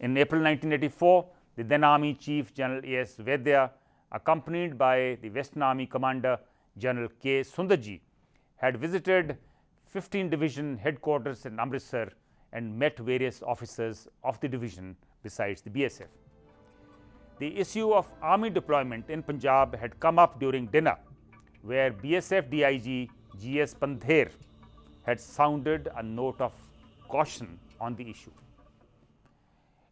In April 1984, the then Army Chief General A.S. Vaidya, accompanied by the Western Army Commander General K. Sundarji, had visited 15th Division headquarters in Amritsar and met various officers of the division besides the BSF. The issue of army deployment in Punjab had come up during dinner, where BSF DIG G.S. Pandher had sounded a note of caution on the issue.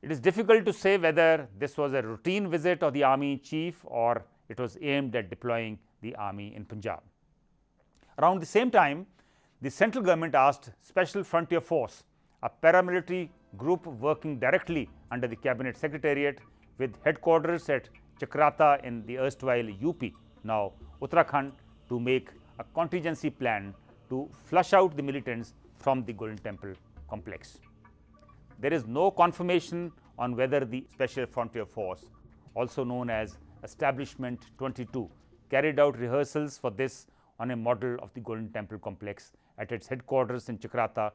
It is difficult to say whether this was a routine visit of the Army Chief or it was aimed at deploying the army in Punjab. Around the same time, the central government asked Special Frontier Force, a paramilitary group working directly under the Cabinet Secretariat with headquarters at Chakrata in the erstwhile UP, now Uttarakhand, to make a contingency plan to flush out the militants from the Golden Temple complex. There is no confirmation on whether the Special Frontier Force, also known as Establishment 22, carried out rehearsals for this on a model of the Golden Temple complex at its headquarters in Chakrata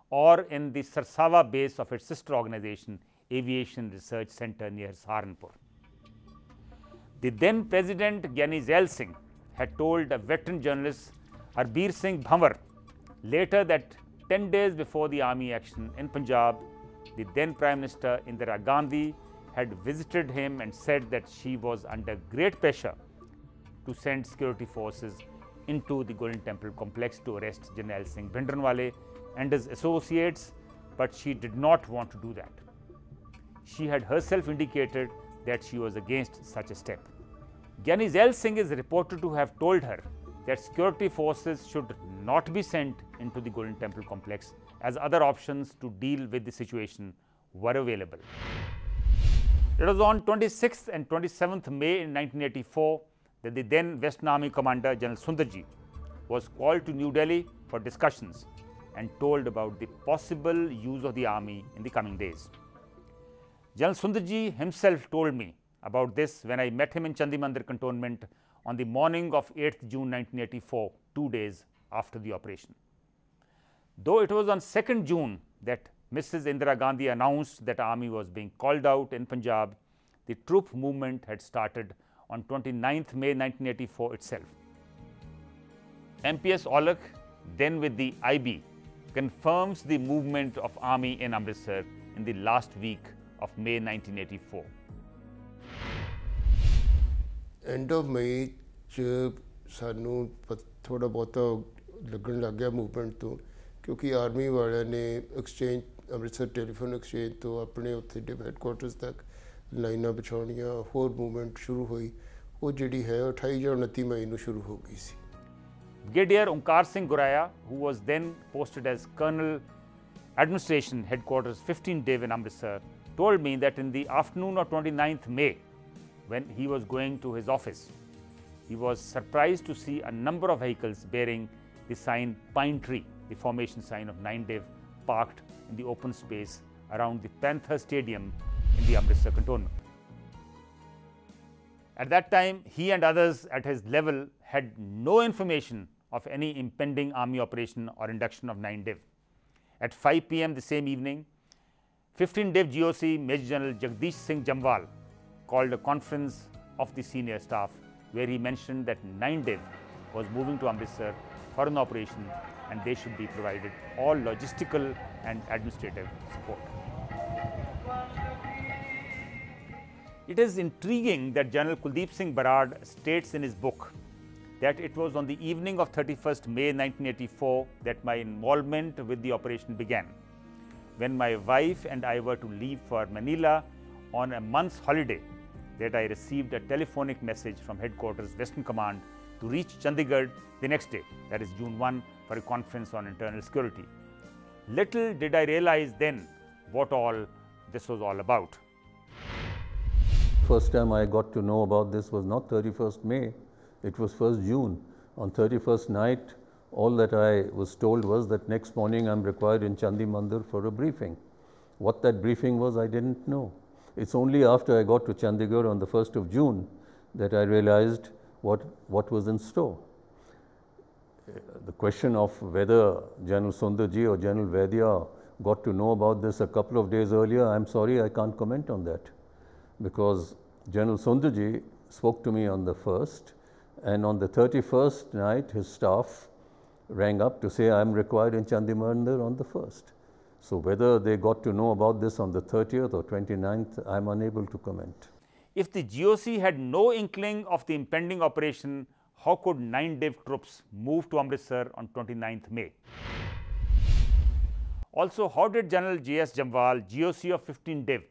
or in the Sarsawa base of its sister organization, Aviation Research Center near Saharanpur. The then President Gyani Zail Singh had told a veteran journalist Harbir Singh Bhanwar later that 10 days before the army action in Punjab, the then Prime Minister Indira Gandhi had visited him and said that she was under great pressure to send security forces into the Golden Temple complex to arrest Jarnail Singh Bhindranwale and his associates, but she did not want to do that. She had herself indicated that she was against such a step. Gyani Zail Singh is reported to have told her that security forces should not be sent into the Golden Temple complex, as other options to deal with the situation were available. It was on 26th and 27th May in 1984 that the then Western Army Commander General Sundarji was called to New Delhi for discussions and told about the possible use of the army in the coming days. General Sundarji himself told me about this when I met him in Chandi Mandir cantonment on the morning of 8th June 1984, 2 days after the operation. Though it was on 2nd June that Mrs. Indira Gandhi announced that army was being called out in Punjab, the troop movement had started on 29th May 1984 itself. MPS Aulakh, then with the IB, confirms the movement of army in Amritsar in the last week of May 1984. End of May, सानू थोड़ा बहुता लगन लग गया movement तो, क्योंकि army वाले ने exchange Amritsar telephone exchange तो अपने उत्थे हैडकुआर्टर्स तक लाइनां बिछाउणियां, होर मूवमेंट शुरू हुई। वो जिहड़ी है 28 ਜਾਂ 29 मई ਨੂੰ शुरू हो गई सी। Brigadier Omkar Singh Guraya, who was then posted as Colonel Administration Headquarters 15th Div in Amritsar, told me that in the afternoon of 29th May, when he was going to his office, he was surprised to see a number of vehicles bearing the sign Pine Tree, the formation sign of 9 Div, parked in the open space around the Panther Stadium in the Amritsar cantonment. At that time, he and others at his level had no information of any impending army operation or induction of 9 Div. At 5 p.m. the same evening, 15 Div GOC Major General Jagdish Singh Jamwal called a conference of the senior staff, where he mentioned that 9 Div was moving to Amritsar for an operation and they should be provided all logistical and administrative support. It is intriguing that General Kuldeep Singh Barad states in his book that it was on the evening of 31st May 1984 that my involvement with the operation began, when my wife and I were to leave for Manila on a month's holiday, that I received a telephonic message from Headquarters Western Command to reach Chandigarh the next day, that is June 1, for a conference on internal security. Little did I realize then what all this was all about. First time I got to know about this was not 31st May, it was 1st June. On 31st night, all that I was told was that next morning I'm required in Chandi Mandir for a briefing. What that briefing was, I didn't know. It's only after I got to Chandigarh on the 1st of June that I realized what was in store. The question of whether General Sundarji or General Vaidya got to know about this a couple of days earlier, I'm sorry I can't comment on that, because General Sandhu spoke to me on the 1st, and on the 31st night his staff rang up to say I'm required in Chandimandir on the 1st. So whether they got to know about this on the 30th or 29th, I'm unable to comment. If the GOC had no inkling of the impending operation, how could 9 Div troops move to Amritsar on 29th May? Also, how did General J.S. Jamwal, GOC of 15 Div,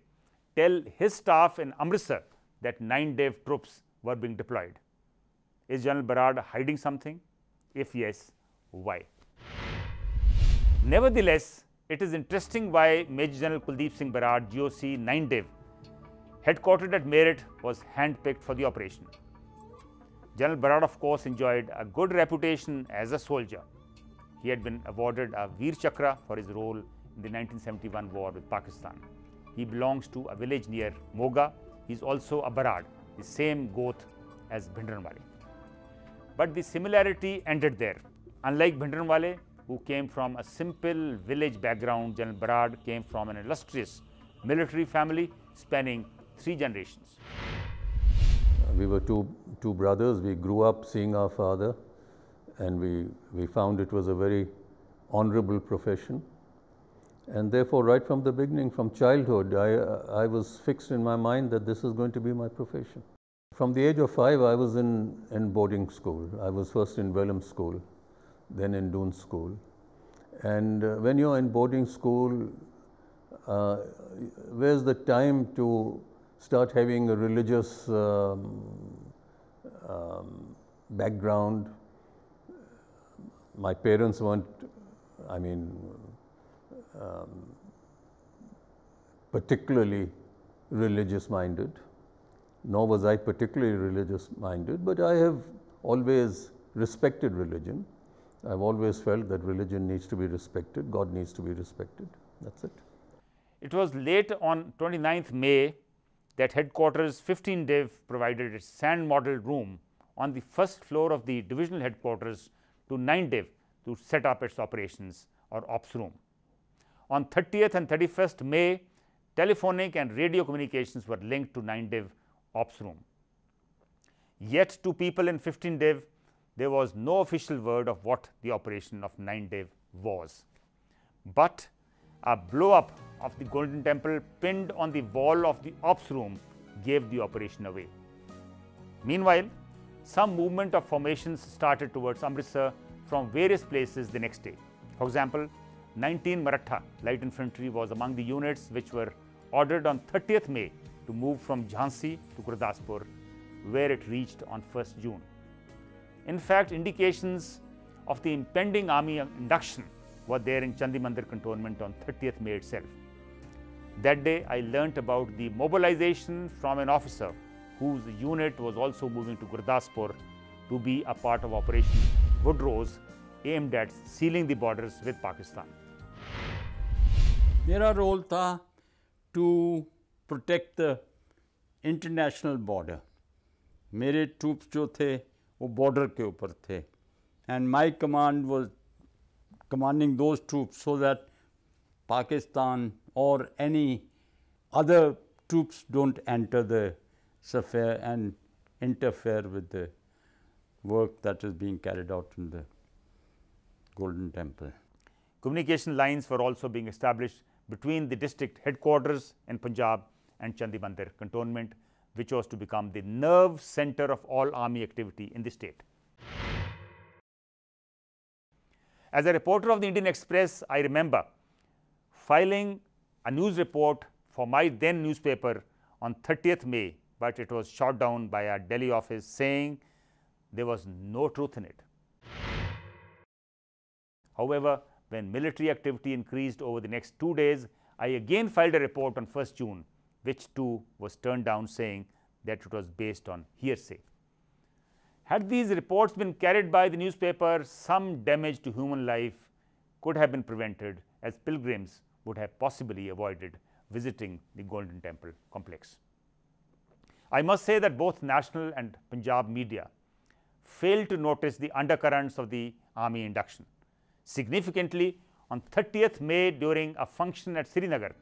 tell his staff in Amritsar that 9 Div troops were being deployed? Is General Barad hiding something? If yes, why? Nevertheless, it is interesting why Major General Kuldeep Singh Barad, GOC 9 Div, headquartered at Meerut, was handpicked for the operation. General Barad, of course, enjoyed a good reputation as a soldier. He had been awarded a Veer Chakra for his role in the 1971 war with Pakistan. He belongs to a village near Moga. He is also a Barad, the same goth as Bhindranwale. But the similarity ended there. Unlike Bhindranwale, who came from a simple village background, General Barad came from an illustrious military family spanning 3 generations. We were two brothers. We grew up seeing our father, and we found it was a very honorable profession. And therefore, right from the beginning, from childhood, I was fixed in my mind that this is going to be my profession. From the age of 5, I was in boarding school. I was first in Welham School, then in Doon School. And when you're in boarding school, where's the time to start having a religious background? My parents weren't, particularly religious minded, nor was I particularly religious minded, but I have always respected religion. I've always felt that religion needs to be respected, God needs to be respected. That's it. It was late on 29th May that headquarters 15 Div provided its sand model room on the first floor of the divisional headquarters to 9 Div to set up its operations or ops room. On 30th and 31st May, telephonic and radio communications were linked to 9 Div ops room. Yet to people in 15 Div, there was no official word of what the operation of 9 Div was. But a blow up of the Golden Temple pinned on the wall of the ops room gave the operation away. Meanwhile, some movement of formations started towards Amritsar from various places the next day. For example, 19 Maratha light infantry was among the units which were ordered on 30th May to move from Jhansi to Gurdaspur, where it reached on 1st June. In fact, indications of the impending army induction were there in Chandimandir cantonment on 30th May itself. That day, I learnt about the mobilization from an officer whose unit was also moving to Gurdaspur to be a part of Operation Woodrose, aimed at sealing the borders with Pakistan. मेरा role था to protect the international border. मेरे troops जो थे वो border के ऊपर थे, and my command was commanding those troops so that Pakistan or any other troops don't enter the sphere and interfere with the work that is being carried out in the Golden Temple. Communication lines were also being established between the district headquarters in Punjab and Chandimandir cantonment, which was to become the nerve center of all army activity in the state. As a reporter of the Indian Express, I remember filing a news report for my then newspaper on 30th May, but it was shot down by our Delhi office saying there was no truth in it. However, when military activity increased over the next 2 days, I again filed a report on 1st June, which too was turned down, saying that it was based on hearsay. Had these reports been carried by the newspaper, some damage to human life could have been prevented, as pilgrims would have possibly avoided visiting the Golden Temple complex. I must say that both national and Punjab media failed to notice the undercurrents of the army induction. Significantly, On 30th May, during a function at Srinagar,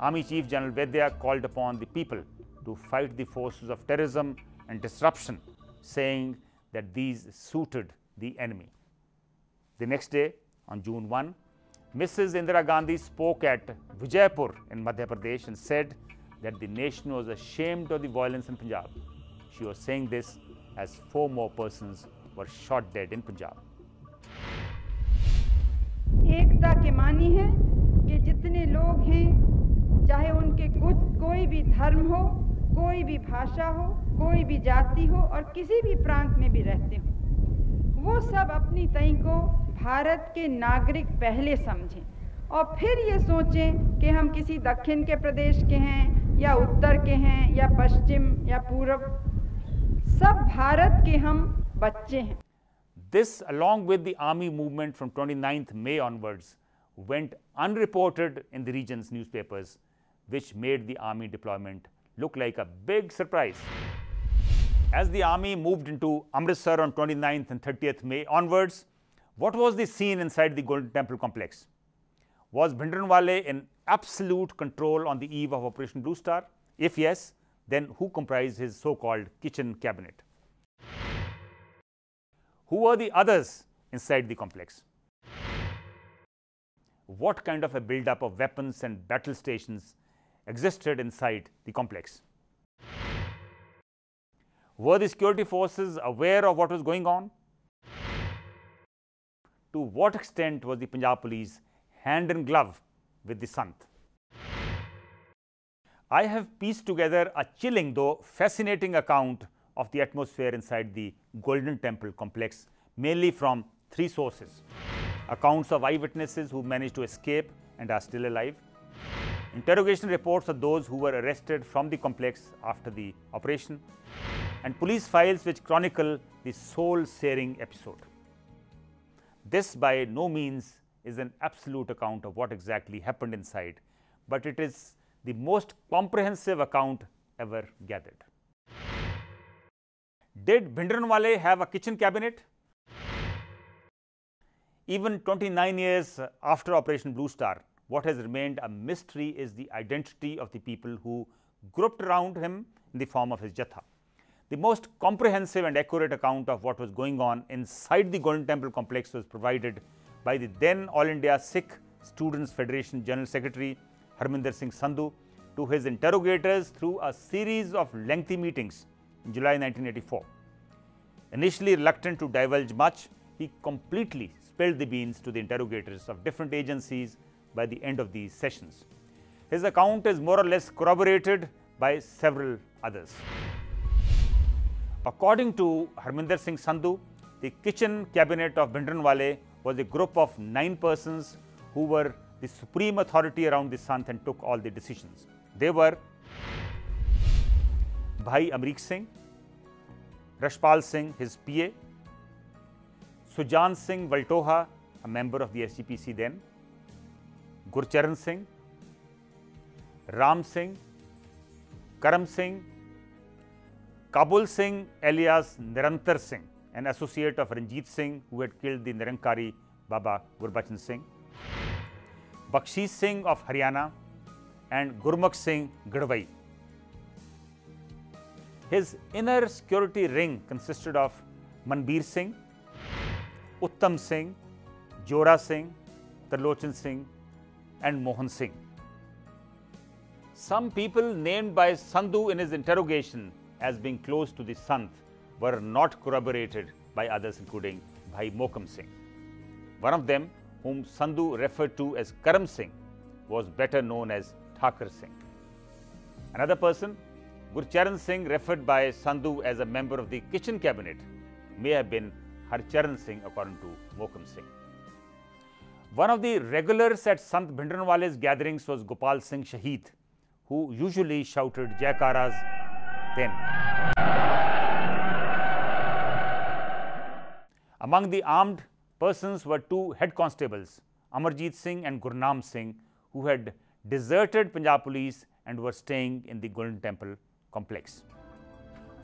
Army Chief General Vaidya called upon the people to fight the forces of terrorism and disruption, saying that these suited the enemy. The next day, on June 1, Mrs. Indira Gandhi spoke at Vijaypur in Madhya Pradesh and said that the nation was ashamed of the violence in Punjab. She was saying this as 4 more persons were shot dead in Punjab. एकता के मानी है कि जितने लोग हैं, चाहे उनके कोई भी धर्म हो, कोई भी भाषा हो, कोई भी जाति हो और किसी भी प्रांत में भी रहते हो, वो सब अपनी तय को भारत के नागरिक पहले समझें और फिर ये सोचें कि हम किसी दक्षिण के प्रदेश के हैं या उत्तर के हैं या पश्चिम या पूर्व, सब भारत के हम बच्चे हैं. This, along with the army movement from 29th May onwards, went unreported in the region's newspapers, which made the army deployment look like a big surprise. As the army moved into Amritsar on 29th and 30th May onwards, what was the scene inside the Golden Temple complex? Was Bhindranwale in absolute control on the eve of Operation Blue Star? If yes, then who comprised his so-called kitchen cabinet? Who were the others inside the complex? What kind of a build-up of weapons and battle stations existed inside the complex? Were the security forces aware of what was going on? To what extent was the Punjab police hand in glove with the Sant? I have pieced together a chilling though fascinating account of the atmosphere inside the Golden Temple complex, mainly from 3 sources: accounts of eyewitnesses who managed to escape and are still alive, interrogation reports of those who were arrested from the complex after the operation, and police files which chronicle the soul-searing episode. This by no means is an absolute account of what exactly happened inside, but it is the most comprehensive account ever gathered. Did Bhindranwale have a kitchen cabinet? Even 29 years after Operation Blue Star, what has remained a mystery is the identity of the people who grouped around him in the form of his Jatha. The most comprehensive and accurate account of what was going on inside the Golden Temple complex was provided by the then All India Sikh Students Federation General Secretary Harminder Singh Sandhu to his interrogators through a series of lengthy meetings in July 1984. Initially reluctant to divulge much, he completely spilled the beans to the interrogators of different agencies by the end of these sessions. His account is more or less corroborated by several others. According to Harminder Singh Sandhu, the kitchen cabinet of Bhindranwale was a group of 9 persons who were the supreme authority around the Sant and took all the decisions. They were Bhai Amrik Singh, Rashpal Singh, his PA, Sujan Singh Valtoha, a member of the SGPC then, Gurcharan Singh, Ram Singh, Karam Singh, Kabul Singh alias Nirantar Singh, an associate of Ranjit Singh who had killed the Nirankari Baba Gurbachan Singh, Bakshish Singh of Haryana, and Gurmukh Singh Gadwai. His inner security ring consisted of Manbir Singh, Uttam Singh, Jora Singh, Tarlochan Singh, and Mohan Singh. Some people named by Sandhu in his interrogation as being close to the Sant were not corroborated by others, including Bhai Mokam Singh. One of them, whom Sandhu referred to as Karam Singh, was better known as Thakar Singh. Another person, Gurcharan Singh, referred by Sandhu as a member of the kitchen cabinet, may have been Harcharan Singh according to Mokam Singh. One of the regulars at Sant Bhindranwale's gatherings was Gopal Singh Shaheed, who usually shouted Jaikaras then. Among the armed persons were 2 head constables, Amarjit Singh and Gurnam Singh, who had deserted Punjab police and were staying in the Golden Temple complex.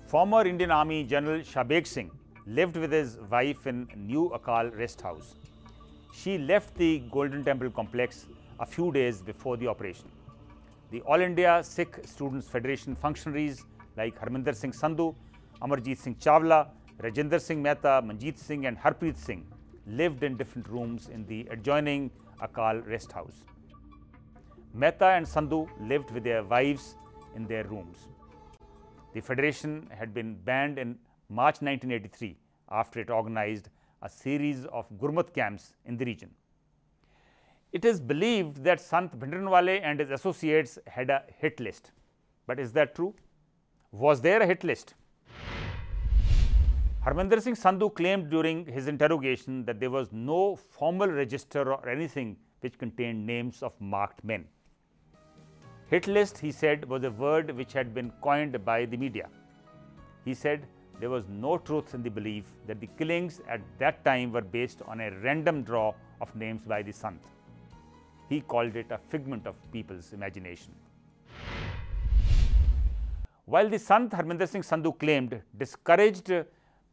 Former Indian Army General Shabeg Singh lived with his wife in New Akal Rest House. She left the Golden Temple complex a few days before the operation. The All India Sikh Students Federation functionaries like Harminder Singh Sandhu, Amarjit Singh Chawla, Rajinder Singh Mehta, Manjeet Singh and Harpreet Singh lived in different rooms in the adjoining Akal rest house. Mehta and Sandhu lived with their wives in their rooms. The federation had been banned in March 1983 after it organized a series of Gurmat camps in the region. It is believed that Sant Bhindranwale and his associates had a hit list. But is that true? Was there a hit list? Harminder Singh Sandhu claimed during his interrogation that there was no formal register or anything which contained names of marked men. Hit list, he said, was a word which had been coined by the media. He said there was no truth in the belief that the killings at that time were based on a random draw of names by the Sant. He called it a figment of people's imagination. While the Sant Harminder Singh Sandhu claimed discouraged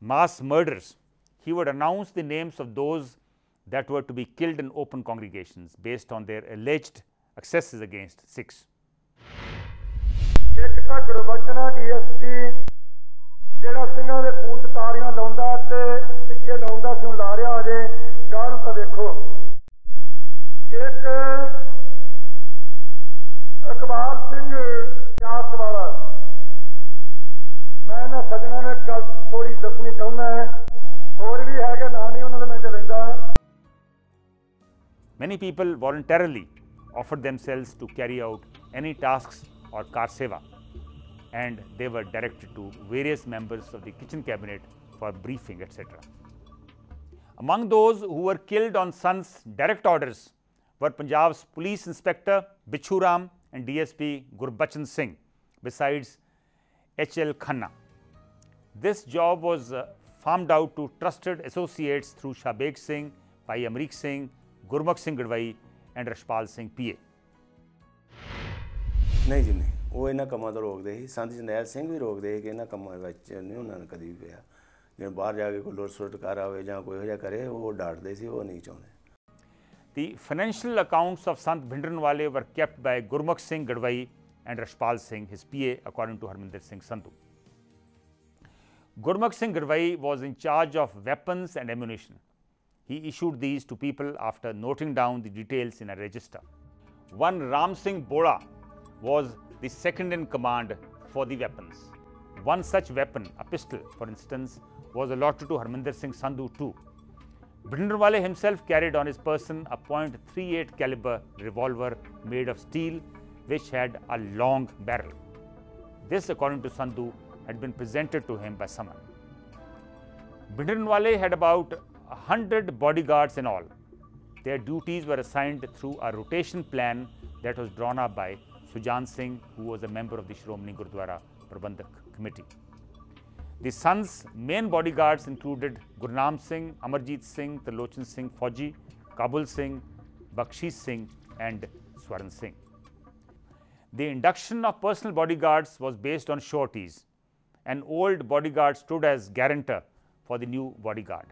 mass murders, he would announce the names of those that were to be killed in open congregations based on their alleged excesses against Sikhs. ਇੱਕ ਤਾਂ ਗੁਰਬਚਨਾ DSP ਜਿਹੜਾ ਸਿੰਘਾਂ ਦੇ ਖੂਨ 'ਚ ਤਾਰੀਆਂ ਲਾਉਂਦਾ ਤੇ ਪਿੱਛੇ ਲਾਉਂਦਾ ਸੀ, ਹੁਣ ਲਾ ਰਿਹਾ ਅਜੇ ਗਾਹ ਨੂੰ ਤਾਂ ਦੇਖੋ। ਇੱਕ ਇਕਬਾਲ ਸਿੰਘ ਸਿਆਸ ਵਾਲਾ, ਮੈਂ ਇਹਨਾਂ ਸੱਜਣਾਂ ਨੂੰ ਇੱਕ ਗੱਲ ਥੋੜੀ ਦੱਸਣੀ ਚਾਹੁੰਦਾ ਹੈ, ਹੋਰ ਵੀ ਹੈਗੇ ਨਾਂ ਨਹੀਂ ਉਹਨਾਂ ਦੇ ਮੈਂ ਲੈਂਦਾ। Many people voluntarily offered themselves to carry out any tasks or car seva, and they were directed to various members of the kitchen cabinet for briefing, etc. Among those who were killed on Sant's direct orders were Punjab's police inspector Bichu Ram and DSP Gurbachan Singh, besides H.L. Khanna. This job was farmed out to trusted associates through Shabeg Singh, Bhai Amrik Singh, Gurmukh Singh Gadwai and Rashpal Singh PA. ਨਹੀਂ ਜੀ ਨਹੀਂ, ਉਹ ਇਹਨਾਂ ਕੰਮਾਂ ਤੋਂ ਰੋਕਦੇ ਸੀ। ਸੰਤ ਜਰਨੈਲ ਸਿੰਘ ਵੀ ਰੋਕਦੇ ਸੀ ਕਿ ਇਹਨਾਂ ਕੰਮਾਂ ਵਿੱਚ ਨਹੀਂ ਉਹਨਾਂ ਨੇ ਕਦੀ ਵੀ ਪਿਆ। ਜਿਵੇਂ ਬਾਹਰ ਜਾ ਕੇ ਕੋਈ ਲੁੱਟ ਸੁੱਟ ਕਰ ਆਵੇ ਜਾਂ ਕੋਈ ਇਹੋ ਜਿਹਾ ਕਰੇ, ਉਹ ਡਾਂਟਦੇ ਸੀ, ਉਹ ਨਹੀਂ ਚਾਹੁੰਦੇ। The financial accounts of Sant Bhindranwale were kept by Gurmukh Singh Gadwai and Rashpal Singh, his PA, according to Harminder Singh Sandhu. Gurmukh Singh Gadwai was in charge of weapons and ammunition. He issued these to people after noting down the details in a register. One Ram Singh Boda was the second in command for the weapons. One such weapon, a pistol, for instance, was allotted to Harminder Singh Sandhu too. Bhindranwale himself carried on his person a .38 caliber revolver made of steel which had a long barrel. This, according to Sandhu, had been presented to him by someone. Bhindranwale had about 100 bodyguards in all. Their duties were assigned through a rotation plan that was drawn up by Sujan Singh, who was a member of the Shromani Gurdwara Prabandhak Committee. The Sant's main bodyguards included Gurnam Singh, Amarjit Singh, Talochan Singh Fauji, Kabul Singh, Bakshish Singh and Swaran Singh. The induction of personal bodyguards was based on sureties. An old bodyguard stood as guarantor for the new bodyguard.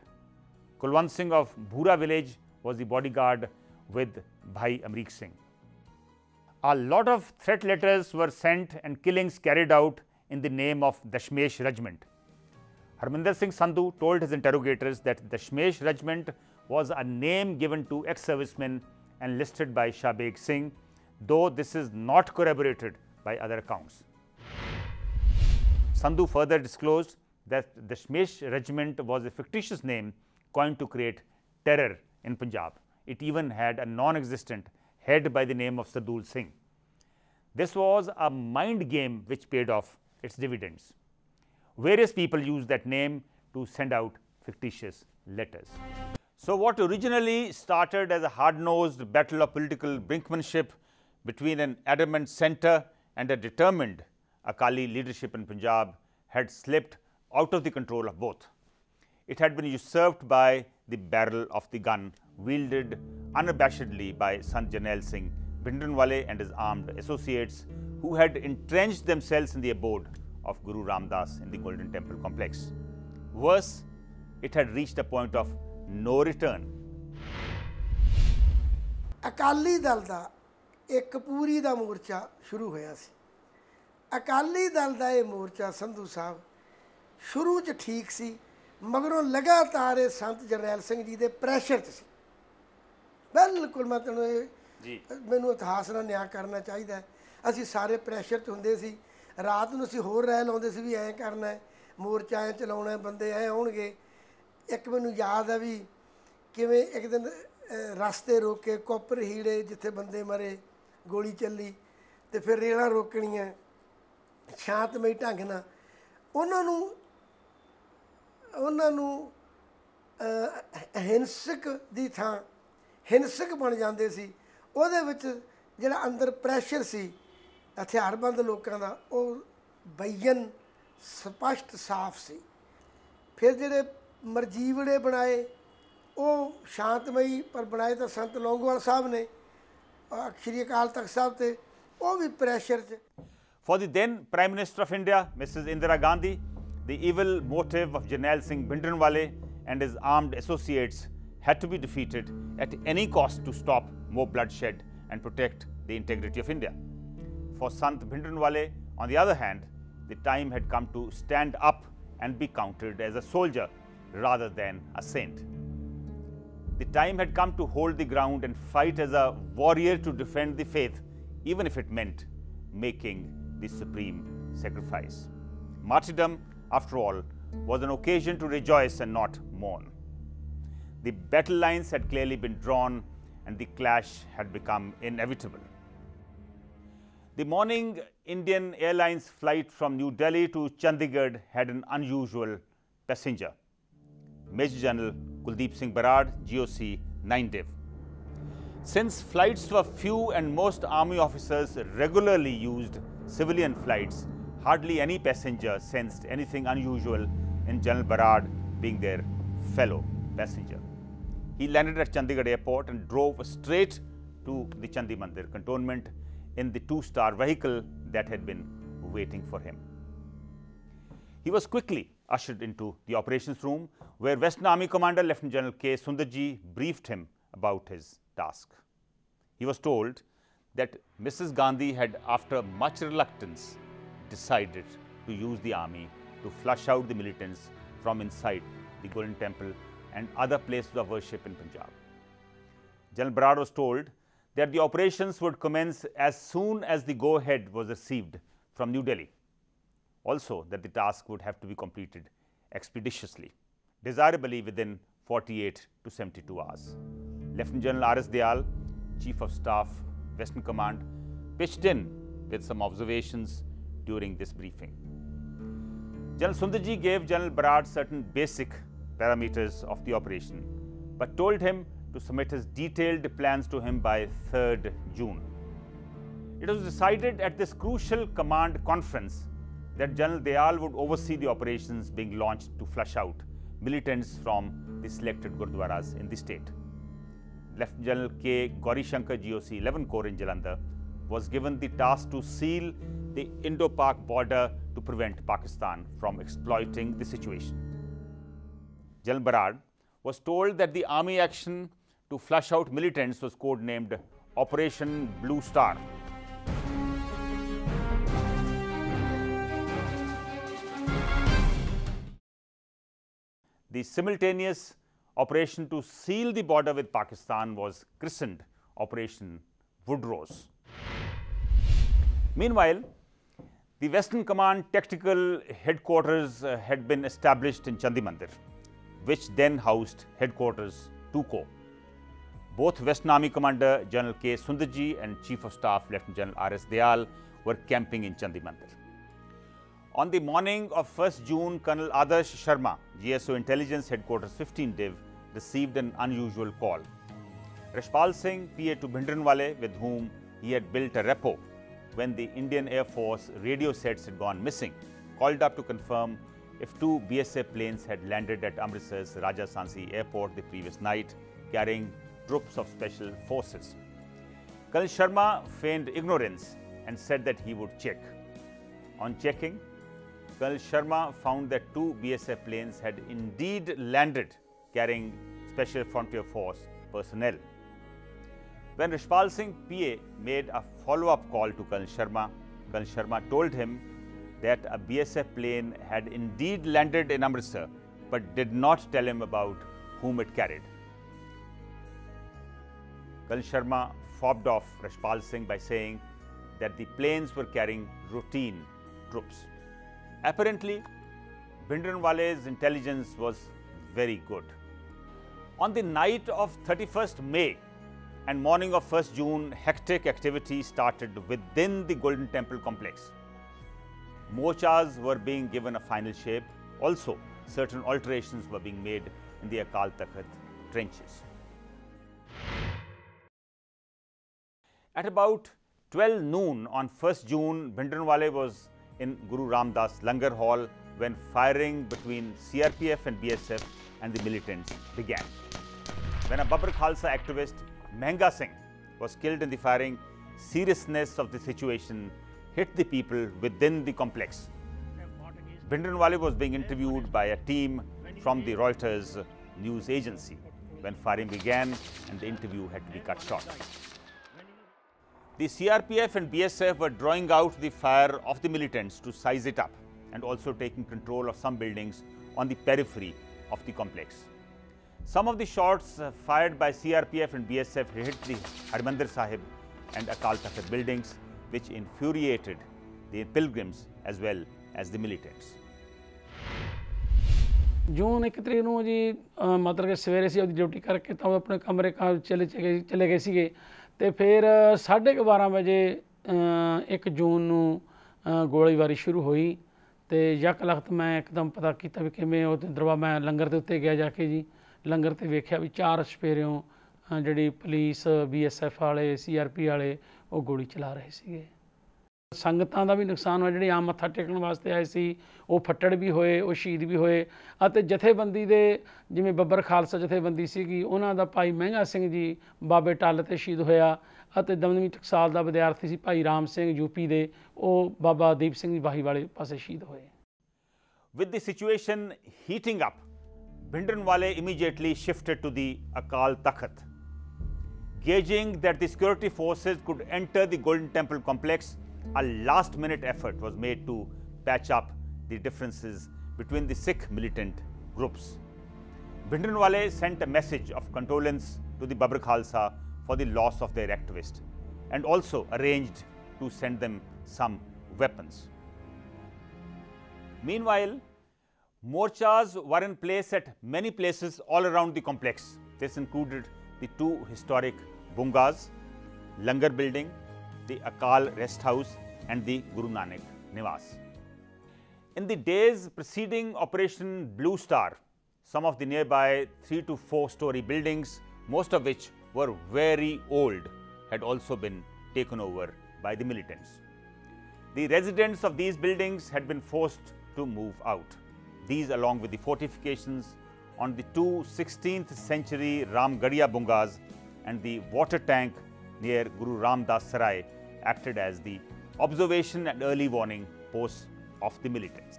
Kulwant Singh of Bhura village was the bodyguard with Bhai Amrik Singh. A lot of threat letters were sent and killings carried out in the name of Dashmesh Regiment. Harminder Singh Sandhu told his interrogators that Dashmesh Regiment was a name given to ex-servicemen and listed by Shabeg Singh, though this is not corroborated by other accounts. Sandhu further disclosed that Dashmesh Regiment was a fictitious name coined to create terror in Punjab. It even had a non-existent head by the name of Sardul Singh. This was a mind game which paid off its dividends. Various people used that name to send out fictitious letters. So what originally started as a hard-nosed battle of political brinkmanship between an adamant centre and a determined Akali leadership in Punjab had slipped out of the control of both. It had been usurped by the barrel of the gun wielded unabashedly by Sant Jarnail Singh Bhindranwale and his armed associates, who had entrenched themselves in the abode of Guru Ramdas in the Golden Temple complex. Worse, it had reached a point of no return. Akali Dal ਦਾ ਇੱਕ ਪੂਰੀ ਦਾ ਮੋਰਚਾ ਸ਼ੁਰੂ ਹੋਇਆ ਸੀ। ਅਕਾਲੀ ਦਲ ਦਾ ਇਹ ਮੋਰਚਾ ਸੰਧੂ ਸਾਹਿਬ ਸ਼ੁਰੂ 'ਚ ਠੀਕ ਸੀ, ਮਗਰੋਂ ਲਗਾਤਾਰ ਇਹ ਸੰਤ ਜਰਨੈਲ ਸਿੰਘ ਜੀ ਦੇ ਪ੍ਰੈਸ਼ਰ 'ਚ ਸੀ। ਬਿਲਕੁਲ ਮੈਂ ਤੈਨੂੰ ਇਹ ਮੈਨੂੰ ਇਤਿਹਾਸ ਨਾਲ ਨਿਆਂ ਕਰਨਾ ਚਾਹੀਦਾ। ਅਸੀਂ ਸਾਰੇ ਪ੍ਰੈਸ਼ਰ 'ਚ ਹੁੰਦੇ ਸੀ। ਰਾਤ ਨੂੰ ਅਸੀਂ ਹੋਰ ਰਾਇ ਲਾਉਂਦੇ ਸੀ ਵੀ ਐਂ ਕਰਨਾ ਹੈ, ਮੋਰਚਾ ਐਂ ਚਲਾਉਣਾ, ਬੰਦੇ ਐਂ ਆਉਣਗੇ। ਇੱਕ ਮੈਨੂੰ ਯਾਦ ਆ ਵੀ ਕਿਵੇਂ ਇੱਕ ਦਿਨ ਰਸਤੇ ਰੋਕੇ ਕੋਪਰ ਹੀੜੇ ਜਿੱਥੇ ਬੰਦੇ ਮਰੇ, ਗੋਲੀ ਚੱਲੀ, ਤੇ ਫਿਰ ਰੇਲਾਂ ਰੋਕਣੀਆਂ ਸ਼ਾਂਤਮਈ ਢੰਗ ਨਾਲ। ਉਹਨਾਂ ਨੂੰ ਹਿੰਸਕ ਦੀ ਥਾਂ ਹਿੰਸਕ ਬਣ ਜਾਂਦੇ ਸੀ। ਉਹਦੇ ਵਿੱਚ ਜਿਹੜਾ ਅੰਦਰ ਪ੍ਰੈਸ਼ਰ ਸੀ ਹਥਿਆਰਬੰਦ ਲੋਕਾਂ ਦਾ, ਉਹ ਬਈਨ ਸਪਸ਼ਟ ਸਾਫ਼ ਸੀ। ਫਿਰ ਜਿਹੜੇ ਮਰਜੀਵੜੇ ਬਣਾਏ ਉਹ ਸ਼ਾਂਤਮਈ ਪਰ ਬਣਾਏ ਤਾਂ ਸੰਤ ਲੌਂਗੋਵਾਲ ਸਾਹਿਬ ਨੇ, ਸ਼੍ਰੀ ਅਕਾਲ ਤਖਤ ਸਾਹਿਬ ਤੇ, ਉਹ ਵੀ ਪ੍ਰੈਸ਼ਰ 'ਚ। For the then Prime Minister of India, Mrs. Indira Gandhi, the evil motive of Jarnail Singh Bhindranwale and his armed associates had to be defeated at any cost to stop more bloodshed and protect the integrity of India. For Sant Bhindranwale, on the other hand, the time had come to stand up and be counted as a soldier rather than a saint. The time had come to hold the ground and fight as a warrior to defend the faith, even if it meant making the supreme sacrifice. Martyrdom, after all, was an occasion to rejoice and not mourn. The battle lines had clearly been drawn and the clash had become inevitable. The morning Indian Airlines flight from New Delhi to Chandigarh had an unusual passenger, Major General Kuldeep Singh Barad, GOC 9 Div. Since flights were few and most army officers regularly used civilian flights, hardly any passenger sensed anything unusual in General Barad being their fellow passenger. He landed at Chandigarh airport and drove straight to the Chandi Mandir cantonment in the two-star vehicle that had been waiting for him. He was quickly ushered into the operations room where Western Army Commander Lieutenant General K. Sundarji briefed him about his task. He was told that Mrs. Gandhi had, after much reluctance, decided to use the army to flush out the militants from inside the Golden Temple and other places of worship in Punjab. General Barad was told that the operations would commence as soon as the go-ahead was received from New Delhi. Also, that the task would have to be completed expeditiously, desirably within 48 to 72 hours. Lieutenant General R.S. Dayal, Chief of Staff, Western Command, pitched in with some observations during this briefing. General Sundarji gave General Barad certain basic parameters of the operation, but told him to submit his detailed plans to him by 3rd June. It was decided at this crucial command conference that General Dayal would oversee the operations being launched to flush out militants from the selected Gurdwaras in the state. Lieutenant General K. Gauri Shankar, GOC 11 Corps in Jalandhar, was given the task to seal the Indo-Pak border to prevent Pakistan from exploiting the situation. General Barad was told that the army action to flush out militants was codenamed Operation Blue Star. The simultaneous operation to seal the border with Pakistan was christened Operation Woodrose. Meanwhile, the Western Command Tactical Headquarters had been established in Chandi Mandir, which then housed Headquarters 2 Corps. Both Western Army Commander General K. Sundarji and Chief of Staff Lieutenant General R.S. Dayal were camping in Chandi Mandir. On the morning of 1st June, Colonel Adarsh Sharma, GSO Intelligence Headquarters 15 Div, received an unusual call. Rashpal Singh, PA to Bhindranwale, with whom he had built a rapport when the Indian Air Force radio sets had gone missing, called up to confirm if 2 BSF planes had landed at Amritsar's Raja Sansi Airport the previous night, carrying troops of special forces. Colonel Sharma feigned ignorance and said that he would check. On checking, Colonel Sharma found that 2 BSF planes had indeed landed carrying Special Frontier Force personnel. When Rishpal Singh PA made a follow-up call to Colonel Sharma told him that a BSF plane had indeed landed in Amritsar, but did not tell him about whom it carried. Colonel Sharma fobbed off Rishpal Singh by saying that the planes were carrying routine troops. Apparently, Bhindranwale's intelligence was very good. On the night of 31st May and morning of 1st June, hectic activity started within the Golden Temple complex. Morchas were being given a final shape. Also, certain alterations were being made in the Akal Takht trenches. At about 12 noon on 1st June, Bhindranwale was in Guru Ramdas Langar Hall when firing between CRPF and BSF and the militants began. When a Babbar Khalsa activist, Mehenga Singh, was killed in the firing, seriousness of the situation hit the people within the complex. Bhindranwale was being interviewed by a team from the Reuters news agency when firing began and the interview had to be cut short. The CRPF and BSF were drawing out the fire of the militants to size it up and also taking control of some buildings on the periphery of the complex. Some of the shots fired by CRPF and BSF hit the Harmandir Sahib and Akal Takht buildings, which infuriated the pilgrims as well as the militants. जून 1 तरीक ਨੂੰ ਜੀ ਮਤਲਬ ਕਿ ਸਵੇਰੇ ਸੀ ਆਪਣੀ duty ਕਰਕੇ ਤਾਂ ਆਪਣੇ ਕਮਰੇ ਚਲੇ ਗਏ ਸੀਗੇ ਤੇ ਫਿਰ 12:30 ਵਜੇ 1 ਜੂਨ ਨੂੰ ਗੋਲੀਬਾਰੀ ਸ਼ੁਰੂ ਹੋਈ ਤੇ ਯਕ ਲਖਤ ਮੈਂ ਇੱਕਦਮ ਪਤਾ ਕੀਤਾ ਵੀ ਕਿਵੇਂ ਉਹ ਦਰਵਾ ਮੈਂ ਲੰਗਰ ਦੇ ਉੱਤੇ ਗਿਆ ਜਾ ਕੇ ਜੀ ਲੰਗਰ ਤੇ ਵੇਖਿਆ ਵੀ 4 ਸਪੇਰਿਓਂ ਜਿਹੜੀ ਪੁਲਿਸ BSF ਵਾਲੇ CRP ਵਾਲੇ ਉਹ ਗੋਲੀ ਚਲਾ ਰਹੇ ਸੀਗੇ। ਸੰਗਤਾਂ ਦਾ ਵੀ ਨੁਕਸਾਨ ਹੋਇਆ, ਜਿਹੜੇ ਆਮ ਮੱਥਾ ਟੇਕਣ ਵਾਸਤੇ ਆਏ ਸੀ ਉਹ ਫੱਟੜ ਵੀ ਹੋਏ, ਉਹ ਸ਼ਹੀਦ ਵੀ ਹੋਏ ਅਤੇ ਜਥੇਬੰਦੀ ਦੇ ਜਿਵੇਂ ਬੱਬਰ ਖਾਲਸਾ ਜਥੇਬੰਦੀ ਸੀਗੀ ਉਹਨਾਂ ਦਾ ਭਾਈ ਮਹਿੰਗਾ ਸਿੰਘ ਜੀ ਬਾਬੇ ਟੱਲ ਤੇ ਸ਼ਹੀਦ ਹੋਇਆ ਅਤੇ ਦਮਦਮੀ ਟਕਸਾਲ ਦਾ ਵਿਦਿਆਰਥੀ ਸੀ ਭਾਈ ਰਾਮ ਸਿੰਘ UP ਦੇ, ਉਹ ਬਾਬਾ ਦੀਪ ਸਿੰਘ ਜੀ ਵਾਹੀ ਵਾਲੇ ਪਾਸੇ ਸ਼ਹੀਦ ਹੋਏ। With the situation heating up, Bhindranwale immediately shifted to the Akal Takht. Gauging that the security forces could enter the Golden Temple complex, a last-minute effort was made to patch up the differences between the Sikh militant groups. Bhindranwale sent a message of condolence to the Babbar Khalsa for the loss of their activist and also arranged to send them some weapons. Meanwhile, morchas were in place at many places all around the complex. This included the 2 historic bungas, Langar building, the Akal rest house and the Guru Nanak Niwas. In the days preceding Operation Blue Star, some of the nearby 3 to 4 story buildings, most of which were very old, had also been taken over by the militants. The residents of these buildings had been forced to move out. These, along with the fortifications on the 2 16th century Ramgarhia bungas and the water tank near Guru Ramdas Sarai, acted as the observation and early warning posts of the militants.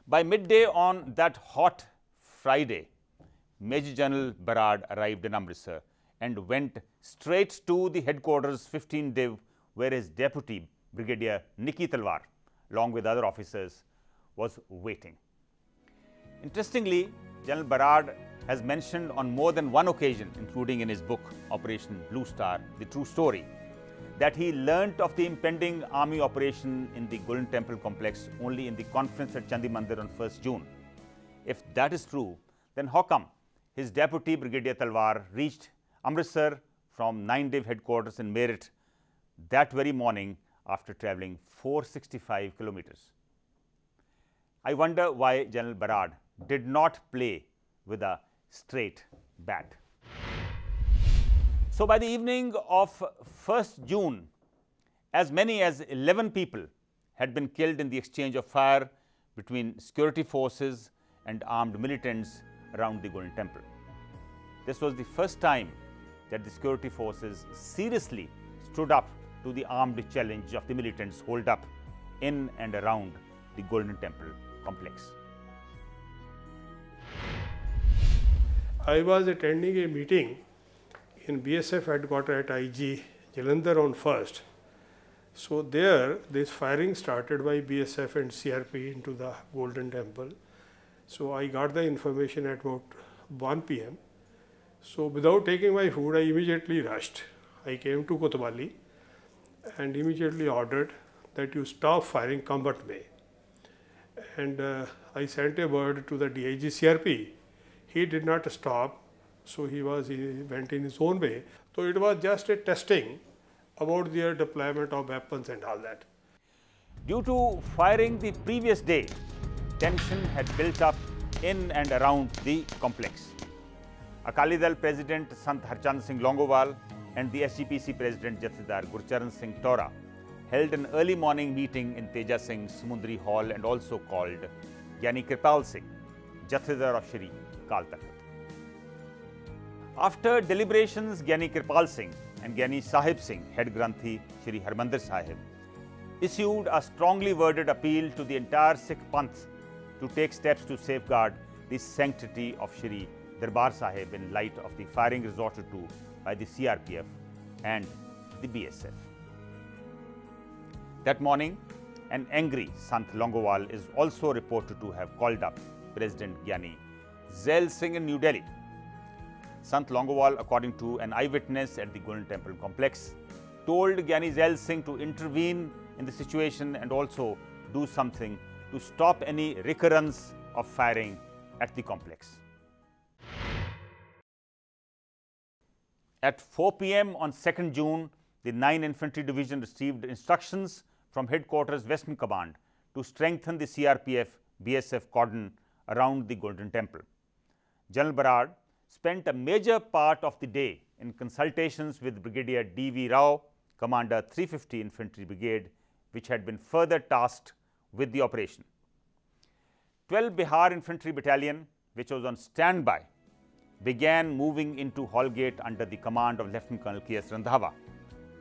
By midday on that hot Friday, Major General Barad arrived in Amritsar and went straight to the headquarters 15 Div, where his deputy Brigadier Nikki Talwar, along with other officers, was waiting. Interestingly, General Barad has mentioned on more than one occasion, including in his book Operation Blue Star, The True Story, that he learnt of the impending army operation in the Golden Temple complex only in the conference at Chandi Mandir on 1st June. If that is true, then how come his deputy Brigadier Talwar reached Amritsar from 9 Div headquarters in Meerut that very morning after travelling 465 kilometers? I wonder why General Barad did not play with a straight bat. So by the evening of 1st June, as many as 11 people had been killed in the exchange of fire between security forces and armed militants around the Golden Temple. This was the first time that the security forces seriously stood up to the armed challenge of the militants holed up in and around the Golden Temple complex. I was attending a meeting in BSF headquarters at IG Jalandhar on 1st. So there, this firing started by BSF and CRP into the Golden Temple. So I got the information at about 1 p.m. So without taking my food, I immediately rushed. I came to Kotwali and immediately ordered that you stop firing, combat me. And I sent a word to the DIG CRP. He did not stop, so he went in his own way. So it was just a testing about their deployment of weapons and all that. Due to firing the previous day, tension had built up in and around the complex. Akali Dal President Sant Harchand Singh Longowal and the SGPC President Jathedar Gurcharan Singh Tora held an early morning meeting in Teja Singh Samundri Hall and also called Gyani Kripal Singh, Jathedar of Shri Kal Takht. After deliberations, Gyani Kripal Singh and Gyani Sahib Singh, head Granthi Shri Harmandir Sahib, issued a strongly worded appeal to the entire Sikh Panth to take steps to safeguard the sanctity of Shri Darbar Sahib in light of the firing resorted to by the CRPF and the BSF. That morning, an angry Sant Longowal is also reported to have called up President Gyani Zail Singh in New Delhi. Sant Longowal, according to an eyewitness at the Golden Temple complex, told Gyani Zail Singh to intervene in the situation and also do something to stop any recurrence of firing at the complex. At 4 p.m. on 2nd June, the 9th Infantry Division received instructions from Headquarters Western Command to strengthen the CRPF BSF cordon around the Golden Temple. General Barad spent a major part of the day in consultations with Brigadier D.V. Rao, Commander 350 Infantry Brigade, which had been further tasked with the operation. 12 Bihar Infantry Battalion, which was on standby, began moving into Hallgate under the command of Lieutenant Colonel K.S. Randhawa.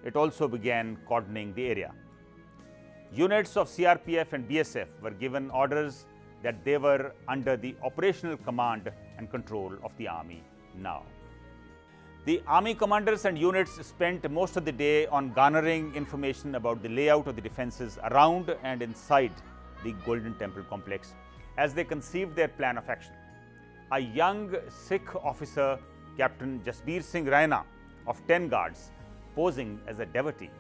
It also began cordoning the area. Units of CRPF and BSF were given orders that they were under the operational command and control of the army now. The army commanders and units spent most of the day on garnering information about the layout of the defences around and inside the Golden Temple complex as they conceived their plan of action. A young Sikh officer, Captain Jasbir Singh Raina of 10 Guards, posing as a devotee,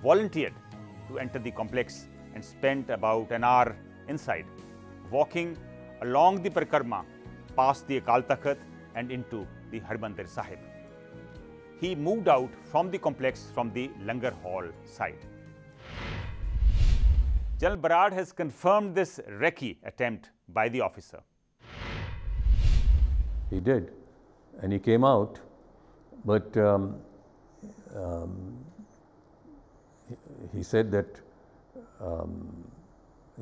volunteered to enter the complex and spent about an hour inside, walking along the Parikrama past the Akal Takht and into the Harmandir Sahib. He moved out from the complex from the Langar Hall side. General Barad has confirmed this recce attempt by the officer. He did, and he came out, but he said that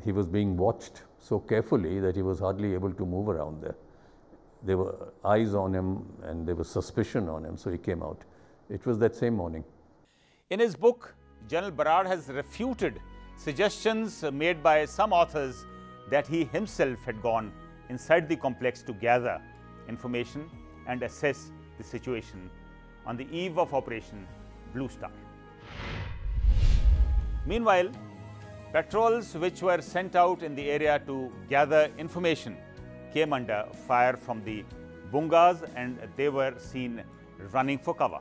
he was being watched so carefully that he was hardly able to move around there. There were eyes on him and there was suspicion on him, so he came out. It was that same morning. In his book, General Barad has refuted suggestions made by some authors that he himself had gone inside the complex to gather information and assess the situation on the eve of Operation Blue Star. Meanwhile, patrols which were sent out in the area to gather information came under fire from the Bungas and they were seen running for cover.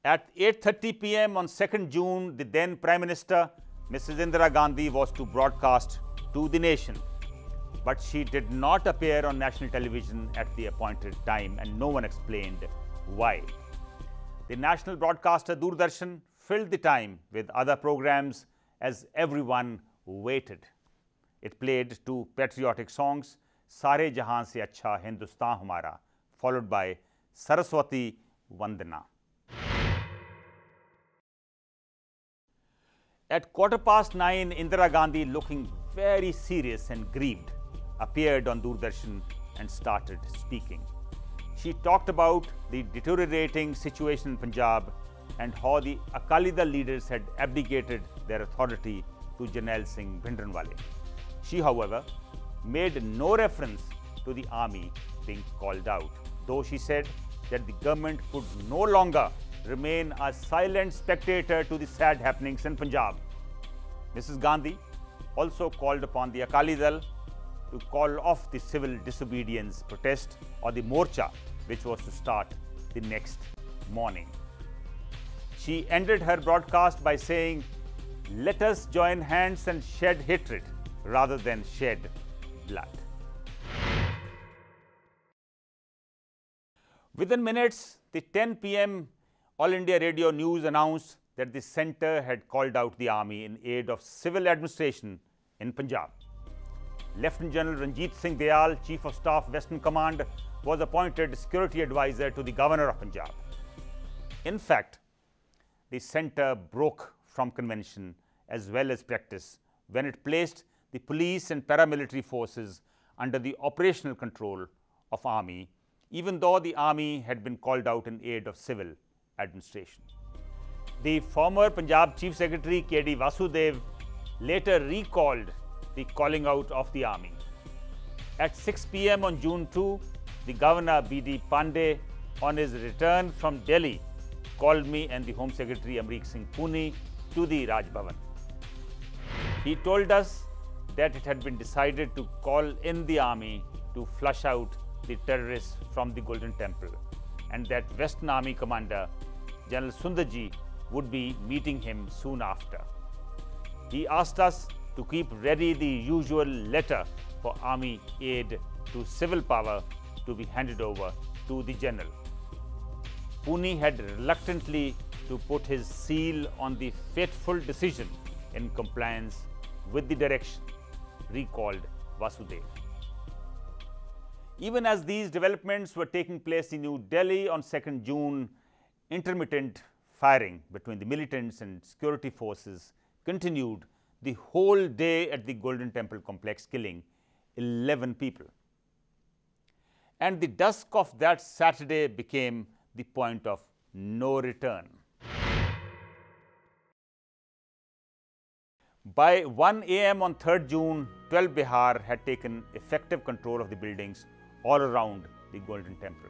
At 8:30 p.m. on 2nd June, the then Prime Minister, Mrs. Indira Gandhi, was to broadcast to the nation. But she did not appear on national television at the appointed time and no one explained why. The national broadcaster Doordarshan filled the time with other programs as everyone waited. It played two patriotic songs, Sare Jahan Se Achha Hindustan Hamara, followed by Saraswati Vandana. At 9:15, Indira Gandhi, looking very serious and grieved, appeared on Doordarshan and started speaking. She talked about the deteriorating situation in Punjab and how the Akali Dal leaders had abdicated their authority to Jarnail Singh Bhindranwale. She, however, made no reference to the army being called out, though she said that the government could no longer remain a silent spectator to the sad happenings in Punjab. Mrs. Gandhi also called upon the Akali Dal to call off the civil disobedience protest or the morcha, which was to start the next morning. She ended her broadcast by saying, "Let us join hands and shed hatred rather than shed blood." Within minutes, the 10 p.m. All India Radio News announced that the centre had called out the army in aid of civil administration in Punjab. Lieutenant General Ranjit Singh Dayal, Chief of Staff, Western Command, was appointed security advisor to the Governor of Punjab. In fact, the centre broke from convention as well as practice when it placed the police and paramilitary forces under the operational control of army, even though the army had been called out in aid of civil administration. The former Punjab Chief Secretary K.D. Vasudev later recalled the calling out of the army. At 6 p.m. on June 2, the Governor B.D. Pandey, on his return from Delhi, called me and the Home Secretary Amrik Singh Puni to the Raj Bhavan. He told us that it had been decided to call in the army to flush out the terrorists from the Golden Temple, and that Western Army Commander General Sundarji would be meeting him soon after. He asked us to keep ready the usual letter for army aid to civil power to be handed over to the general. Puni had reluctantly to put his seal on the fateful decision in compliance with the direction, recalled Vasudev. Even as these developments were taking place in New Delhi on 2nd June, intermittent firing between the militants and security forces continued the whole day at the Golden Temple complex, killing 11 people. And the dusk of that Saturday became the point of no return. By 1 a.m. on 3rd June, 12 Bihar had taken effective control of the buildings all around the Golden Temple.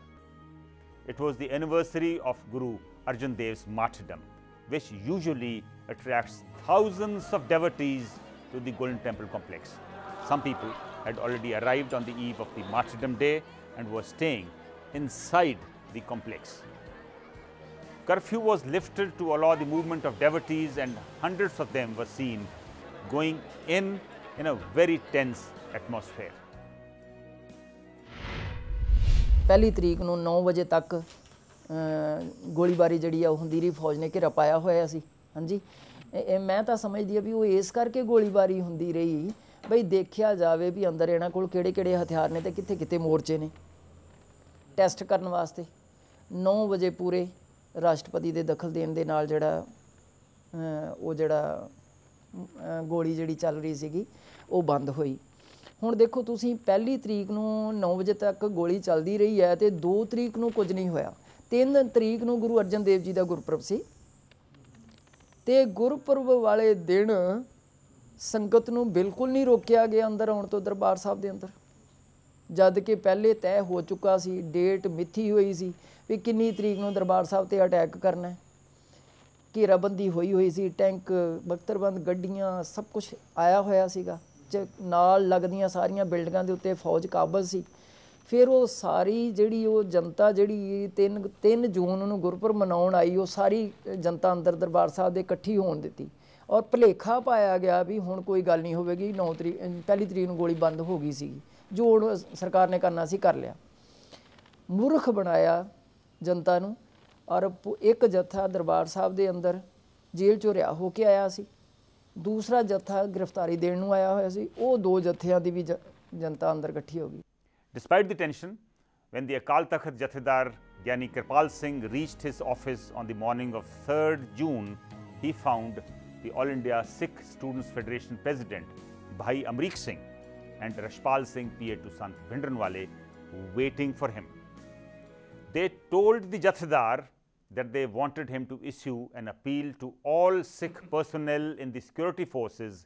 It was the anniversary of Guru Arjan Dev's martyrdom, which usually attracts thousands of devotees to the Golden Temple complex. Some people had already arrived on the eve of the martyrdom day and were staying inside the complex. Curfew was lifted to allow the movement of devotees, and hundreds of them were seen going in a very tense atmosphere. ਪਹਿਲੀ ਤਰੀਕ ਨੂੰ 9 ਵਜੇ ਤੱਕ ਗੋਲੀਬਾਰੀ ਜਿਹੜੀ ਆ ਉਹ ਹੁੰਦੀ ਰਹੀ, ਫੌਜ ਨੇ ਘੇਰਾ ਪਾਇਆ ਹੋਇਆ ਸੀ। ਹਾਂਜੀ, ਮੈਂ ਤਾਂ ਸਮਝਦੀ ਆ ਵੀ ਉਹ ਇਸ ਕਰਕੇ ਗੋਲੀਬਾਰੀ ਹੁੰਦੀ ਰਹੀ ਬਈ ਦੇਖਿਆ ਜਾਵੇ ਵੀ ਅੰਦਰ ਇਹਨਾਂ ਕੋਲ ਕਿਹੜੇ-ਕਿਹੜੇ ਹਥਿਆਰ ਨੇ ਤੇ ਕਿੱਥੇ-ਕਿੱਥੇ ਮੋਰਚੇ ਨੇ, ਟੈਸਟ ਕਰਨ ਵਾਸਤੇ। 9 ਵਜੇ ਪੂਰੇ ਰਾਸ਼ਟਰਪਤੀ ਦੇ ਦਖਲ ਦੇਣ ਦੇ ਨਾਲ ਜਿਹੜਾ ਗੋਲੀ ਜਿਹੜੀ ਚੱਲ ਰਹੀ ਸੀਗੀ ਉਹ ਬੰਦ ਹੋਈ। ਹੁਣ ਦੇਖੋ ਤੁਸੀਂ, ਪਹਿਲੀ ਤਰੀਕ ਨੂੰ 9 ਵਜੇ ਤੱਕ ਗੋਲੀ ਚੱਲਦੀ ਰਹੀ ਹੈ ਤੇ 2 ਤਰੀਕ ਨੂੰ ਕੁਝ ਨਹੀਂ ਹੋਇਆ। 3 ਤਰੀਕ ਨੂੰ ਗੁਰੂ ਅਰਜਨ ਦੇਵ ਜੀ ਦਾ ਗੁਰਪੁਰਬ ਸੀ ਤੇ ਗੁਰਪੁਰਬ ਵਾਲੇ ਦਿਨ ਸੰਗਤ ਨੂੰ ਬਿਲਕੁਲ ਨਹੀਂ ਰੋਕਿਆ ਗਿਆ ਅੰਦਰ ਆਉਣ ਤੋਂ ਦਰਬਾਰ ਸਾਹਿਬ ਦੇ ਅੰਦਰ, ਜਦ ਕਿ ਪਹਿਲੇ ਤੈਅ ਹੋ ਚੁੱਕਾ ਸੀ, ਡੇਟ ਮਿੱਥੀ ਹੋਈ ਸੀ ਵੀ ਕਿੰਨੀ ਤਰੀਕ ਨੂੰ ਦਰਬਾਰ ਸਾਹਿਬ ਤੇ ਅਟੈਕ ਕਰਨਾ। ਘੇਰਾਬੰਦੀ ਹੋਈ ਸੀ, ਟੈਂਕ, ਬਖਤਰਬੰਦ ਗੱਡੀਆਂ, ਸਭ ਕੁਝ ਆਇਆ ਹੋਇਆ ਸੀਗਾ। ਨਾਲ ਲੱਗਦੀਆਂ ਸਾਰੀਆਂ ਬਿਲਡਿੰਗਾਂ ਦੇ ਉੱਤੇ ਫੌਜ ਕਾਬਜ਼ ਸੀ। ਫਿਰ ਉਹ ਸਾਰੀ ਜਿਹੜੀ ਉਹ ਜਨਤਾ ਜਿਹੜੀ 3 ਜੂਨ ਨੂੰ ਗੁਰਪੁਰਬ ਮਨਾਉਣ ਆਈ, ਉਹ ਸਾਰੀ ਜਨਤਾ ਅੰਦਰ ਦਰਬਾਰ ਸਾਹਿਬ ਦੇ ਇਕੱਠੀ ਹੋਣ ਦਿੱਤੀ ਔਰ ਭੁਲੇਖਾ ਪਾਇਆ ਗਿਆ ਵੀ ਹੁਣ ਕੋਈ ਗੱਲ ਨਹੀਂ ਹੋਵੇਗੀ। 9 ਤਰੀਕ ਪਹਿਲੀ ਤਰੀਕ ਨੂੰ ਗੋਲੀ ਬੰਦ ਹੋ ਗਈ ਸੀ, ਜੋ ਹੁਣ ਸਰਕਾਰ ਨੇ ਕਰਨਾ ਸੀ ਕਰ ਲਿਆ। ਮੂਰਖ ਬਣਾਇਆ ਜਨਤਾ ਨੂੰ। ਔਰ ਇੱਕ ਜੱਥਾ ਦਰਬਾਰ ਸਾਹਿਬ ਦੇ ਅੰਦਰ ਜੇਲ੍ਹ 'ਚੋਂ ਰਿਹਾ ਹੋ ਕੇ ਆਇਆ ਸੀ, ਦੂਸਰਾ ਜੱਥਾ ਗ੍ਰਿਫਤਾਰੀ ਦੇਣ ਨੂੰ ਆਇਆ ਹੋਇਆ ਸੀ। ਉਹ 2 ਜੱਥਿਆਂ ਦੀ ਵੀ ਜਨਤਾ ਅੰਦਰ ਇਕੱਠੀ ਹੋ ਗਈ। Despite the tension, when the Akal Takht Jathedar Gyani Kirpal Singh reached his office on the morning of 3rd June, he found the All India Sikh Students Federation President Bhai Amrik Singh and Rashpal Singh, PA to Sant Bhindranwale, waiting for him. They told the Jathedar that they wanted him to issue an appeal to all Sikh personnel in the security forces,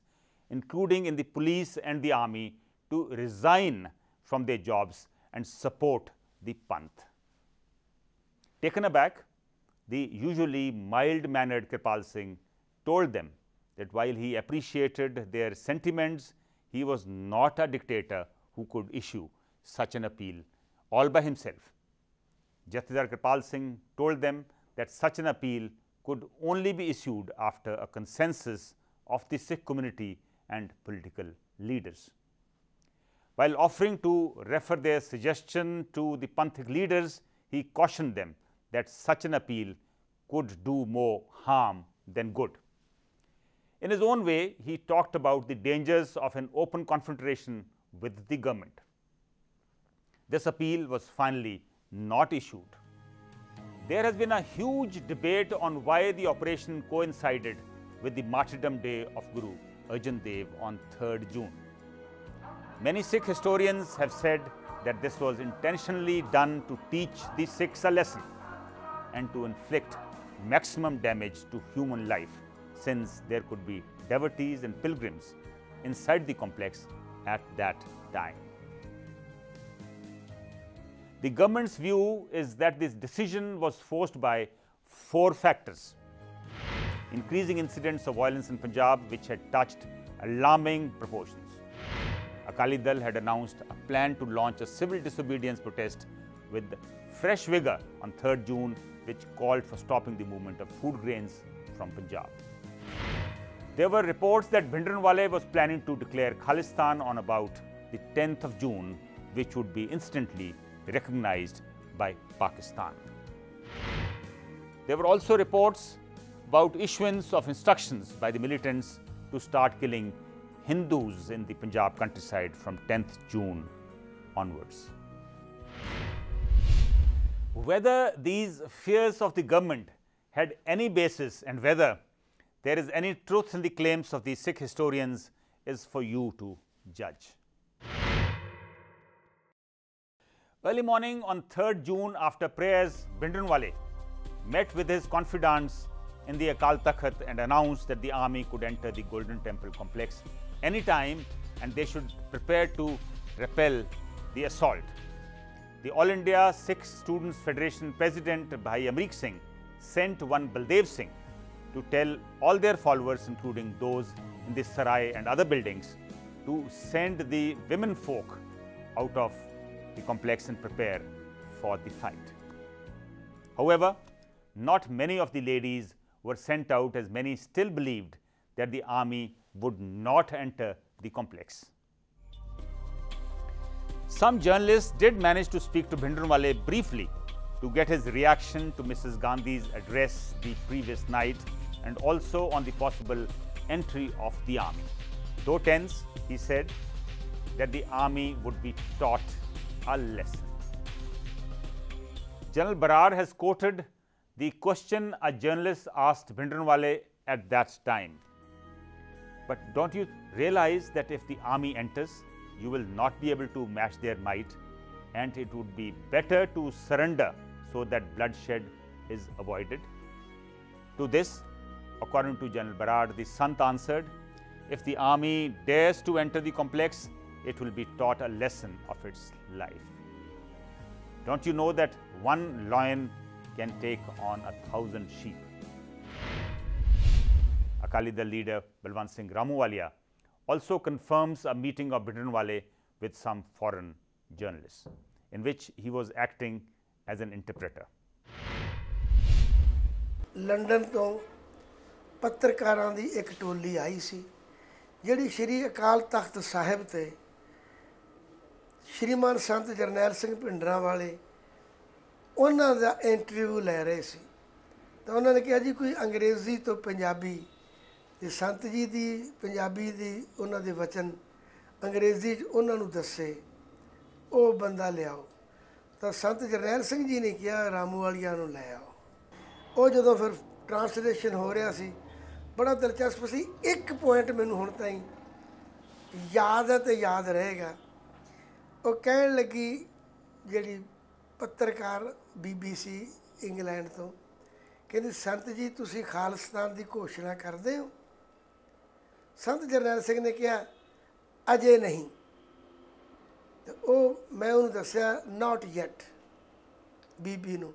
including in the police and the army, to resign from their jobs and support the Panth. Taken aback, the usually mild-mannered Kirpal Singh told them that while he appreciated their sentiments, he was not a dictator who could issue such an appeal all by himself. Jathedar Kirpal Singh told them that such an appeal could only be issued after a consensus of the Sikh community and political leaders. While offering to refer their suggestion to the Panthic leaders, he cautioned them that such an appeal could do more harm than good. In his own way, he talked about the dangers of an open confrontation with the government. This appeal was finally not issued. There has been a huge debate on why the operation coincided with the martyrdom day of Guru Arjan Dev on 3rd June. Many Sikh historians have said that this was intentionally done to teach the Sikhs a lesson and to inflict maximum damage to human life, since there could be devotees and pilgrims inside the complex at that time. The government's view is that this decision was forced by 4 factors: increasing incidents of violence in Punjab, which had touched alarming proportions. Akali Dal had announced a plan to launch a civil disobedience protest with fresh vigour on 3rd June, which called for stopping the movement of food grains from Punjab. There were reports that Bhindranwale was planning to declare Khalistan on about the 10th of June, which would be instantly recognized by Pakistan. There were also reports about issuance of instructions by the militants to start killing Hindus in the Punjab countryside from 10th June onwards. Whether these fears of the government had any basis and whether there is any truth in the claims of the Sikh historians is for you to judge. Early morning on 3rd June, after prayers, Bhindranwale met with his confidants in the Akal Takht and announced that the army could enter the Golden Temple complex anytime and they should prepare to repel the assault. The All India Sikh Students Federation President Bhai Amrik Singh sent one Baldev Singh to tell all their followers, including those in the Sarai and other buildings, to send the women folk out of the complex and prepare for the fight. However, not many of the ladies were sent out, as many still believed that the army would not enter the complex. Some journalists did manage to speak to Bhindranwale briefly to get his reaction to Mrs. Gandhi's address the previous night and also on the possible entry of the army. Though tense, he said that the army would be taught a lesson. General Barar has quoted the question a journalist asked Bhindranwale at that time. But don't you realize that if the army enters, you will not be able to match their might, and it would be better to surrender so that bloodshed is avoided? To this, according to General Barar, the Sant answered, if the army dares to enter the complex, it will be taught a lesson of its life. Don't you know that one lion can take on 1,000 sheep? Akali Dal leader Balwant Singh Ramuwalia also confirms a meeting of Bhindranwale with some foreign journalists, in which he was acting as an interpreter. London ਤੋਂ ਪੱਤਰਕਾਰਾਂ ਦੀ ਇੱਕ ਟੋਲੀ ਆਈ ਸੀ ਜਿਹੜੀ ਸ਼੍ਰੀ ਅਕਾਲ ਤਖਤ ਸਾਹਿਬ ਤੇ ਸ਼੍ਰੀਮਾਨ ਸੰਤ ਜਰਨੈਲ ਸਿੰਘ ਭਿੰਡਰਾਂਵਾਲੇ ਉਹਨਾਂ ਦਾ interview ਲੈ ਰਹੇ ਸੀ ਤਾਂ ਉਹਨਾਂ ਨੇ ਕਿਹਾ ਜੀ ਕੋਈ ਅੰਗਰੇਜ਼ੀ ਤੋਂ ਪੰਜਾਬੀ ਤੇ ਸੰਤ ਜੀ ਦੀ ਪੰਜਾਬੀ ਦੀ ਉਹਨਾਂ ਦੇ ਵਚਨ ਅੰਗਰੇਜ਼ੀ 'ਚ ਉਹਨਾਂ ਨੂੰ ਦੱਸੇ ਉਹ ਬੰਦਾ ਲਿਆਓ ਤਾਂ ਸੰਤ ਜਰਨੈਲ ਸਿੰਘ ਜੀ ਨੇ ਕਿਹਾ ਰਾਮੂਵਾਲੀਆ ਨੂੰ ਲੈ ਆਓ। ਉਹ ਜਦੋਂ ਫਿਰ ਟਰਾਂਸਲੇਸ਼ਨ ਹੋ ਰਿਹਾ ਸੀ ਬੜਾ ਦਿਲਚਸਪ ਸੀ। ਇੱਕ ਪੁਆਇੰਟ ਮੈਨੂੰ ਹੁਣ ਤਾਈਂ ਯਾਦ ਹੈ ਤੇ ਯਾਦ ਰਹੇਗਾ। ਉਹ ਕਹਿਣ ਲੱਗੀ ਜਿਹੜੀ ਪੱਤਰਕਾਰ BBC ਇੰਗਲੈਂਡ ਤੋਂ, ਕਹਿੰਦੀ ਸੰਤ ਜੀ ਤੁਸੀਂ ਖਾਲਿਸਤਾਨ ਦੀ ਘੋਸ਼ਣਾ ਕਰਦੇ ਹੋ? ਸੰਤ ਜਰਨੈਲ ਸਿੰਘ ਨੇ ਕਿਹਾ ਅਜੇ ਨਹੀਂ, ਤੇ ਉਹ ਮੈਂ ਉਹਨੂੰ ਦੱਸਿਆ ਨਾਟ ਯੈਟ ਬੀਬੀ ਨੂੰ।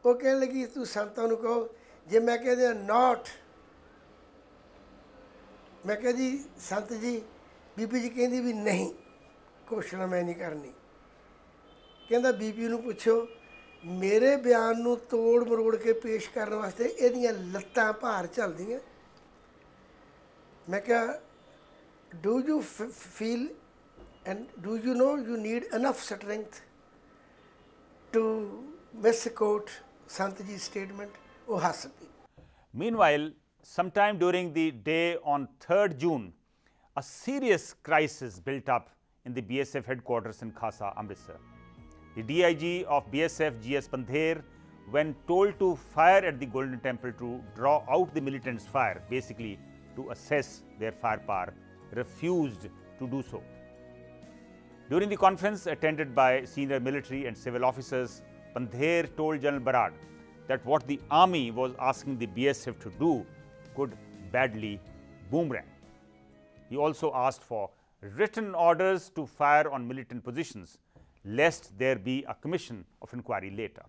ਉਹ ਕਹਿਣ ਲੱਗੀ ਤੂੰ ਸੰਤਾਂ ਨੂੰ ਕਹੋ, ਜੇ ਮੈਂ ਕਹਿ ਦਿਆਂ ਨਾਟ, ਮੈਂ ਕਿਹਾ ਜੀ ਸੰਤ ਜੀ, ਬੀਬੀ ਜੀ ਕਹਿੰਦੀ ਵੀ ਨਹੀਂ, ਘੋਸ਼ਣਾ ਮੈਂ ਨਹੀਂ ਕਰਨੀ। ਕਹਿੰਦਾ ਬੀਬੀ ਨੂੰ ਪੁੱਛੋ, ਮੇਰੇ ਬਿਆਨ ਨੂੰ ਤੋੜ ਮਰੋੜ ਕੇ ਪੇਸ਼ ਕਰਨ ਵਾਸਤੇ ਇਹਦੀਆਂ ਲੱਤਾਂ ਭਾਰ ਝੱਲਦੀਆਂ। ਮੈਂ ਕਿਹਾ do you feel and do you know you need enough strength to misquote Sant ji statement. ਉਹ ਹੱਸ ਪਈ। Meanwhile, sometime during the day on 3rd June, a serious crisis built up in the BSF headquarters in Khasa, Amritsar. The DIG of BSF, G.S. Pandher, when told to fire at the Golden Temple to draw out the militants' fire, basically to assess their firepower, refused to do so. During the conference attended by senior military and civil officers, Pandher told General Barad that what the army was asking the BSF to do could badly boomerang. He also asked for written orders to fire on militant positions, lest there be a commission of inquiry later.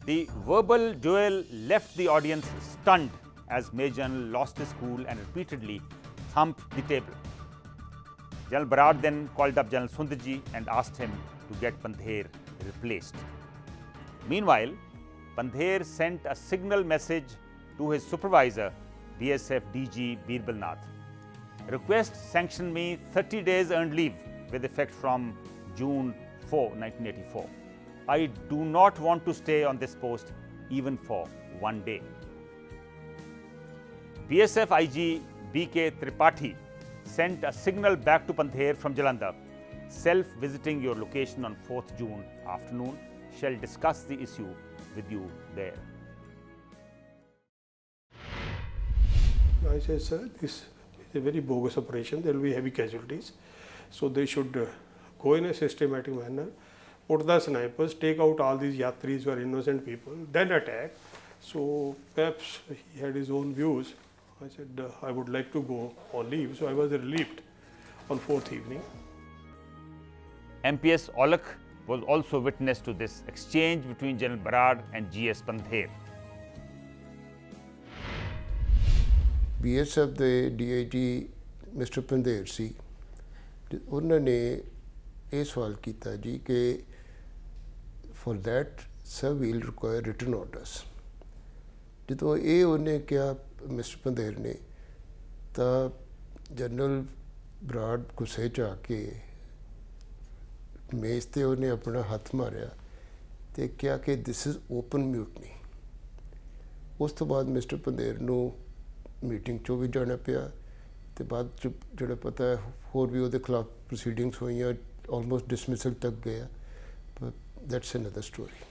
The verbal duel left the audience stunned as Major General lost his cool and repeatedly thumped the table. General Barad then called up General Sundhu and asked him to get Pandher replaced. Meanwhile, Pandher sent a signal message to his supervisor, BSF DG Birbalnath. Request sanction me 30 days earned leave with effect from June 4, 1984. I do not want to stay on this post even for one day. BSF IG B.K. Tripathi sent a signal back to Pandher from Jalandhar, self-visiting your location on 4th June afternoon, shall discuss the issue with you there. I said, sir, this is a very bogus operation. There will be heavy casualties. So they should go in a systematic manner, put the snipers, take out all these yatris who are innocent people, then attack. So perhaps he had his own views. I said, I would like to go on leave. So I was relieved on 4th evening. MPS Olak was also witness to this exchange between General Barad and G.S. Pandher. BSF ਦੇ DIG mister Pandher ਸੀ, ਉਹਨਾਂ ਨੇ ਇਹ ਸਵਾਲ ਕੀਤਾ ਜੀ ਕਿ for that sir we'll require written orders. ਜਦੋਂ ਇਹ ਉਹਨੇ ਕਿਹਾ ਮਿਸਟਰ ਪੰਧੇਰ ਨੇ, ਤਾਂ ਜਨਰਲ ਬਰਾਡ ਗੁੱਸੇ 'ਚ ਆ ਕੇ ਮੇਜ਼ 'ਤੇ ਉਹਨੇ ਆਪਣਾ ਹੱਥ ਮਾਰਿਆ ਅਤੇ ਕਿਹਾ ਕਿ ਦਿਸ ਇਜ਼ ਓਪਨ ਮਿਊਟਨੀ। ਉਸ ਤੋਂ ਬਾਅਦ ਮਿਸਟਰ ਪੰਧੇਰ ਨੂੰ ਮੀਟਿੰਗ 'ਚੋਂ ਵੀ ਜਾਣਾ ਪਿਆ ਅਤੇ ਬਾਅਦ 'ਚ ਜਿਹੜਾ ਪਤਾ ਹੈ ਹੋਰ ਵੀ ਉਹਦੇ ਖਿਲਾਫ ਪ੍ਰੋਸੀਡਿੰਗਸ ਹੋਈਆਂ, ਆਲਮੋਸਟ ਡਿਸਮਿਸਲ ਤੱਕ ਗਿਆ, ਬਟ ਦੈਟਸ ਅਨਦਰ ਸਟੋਰੀ।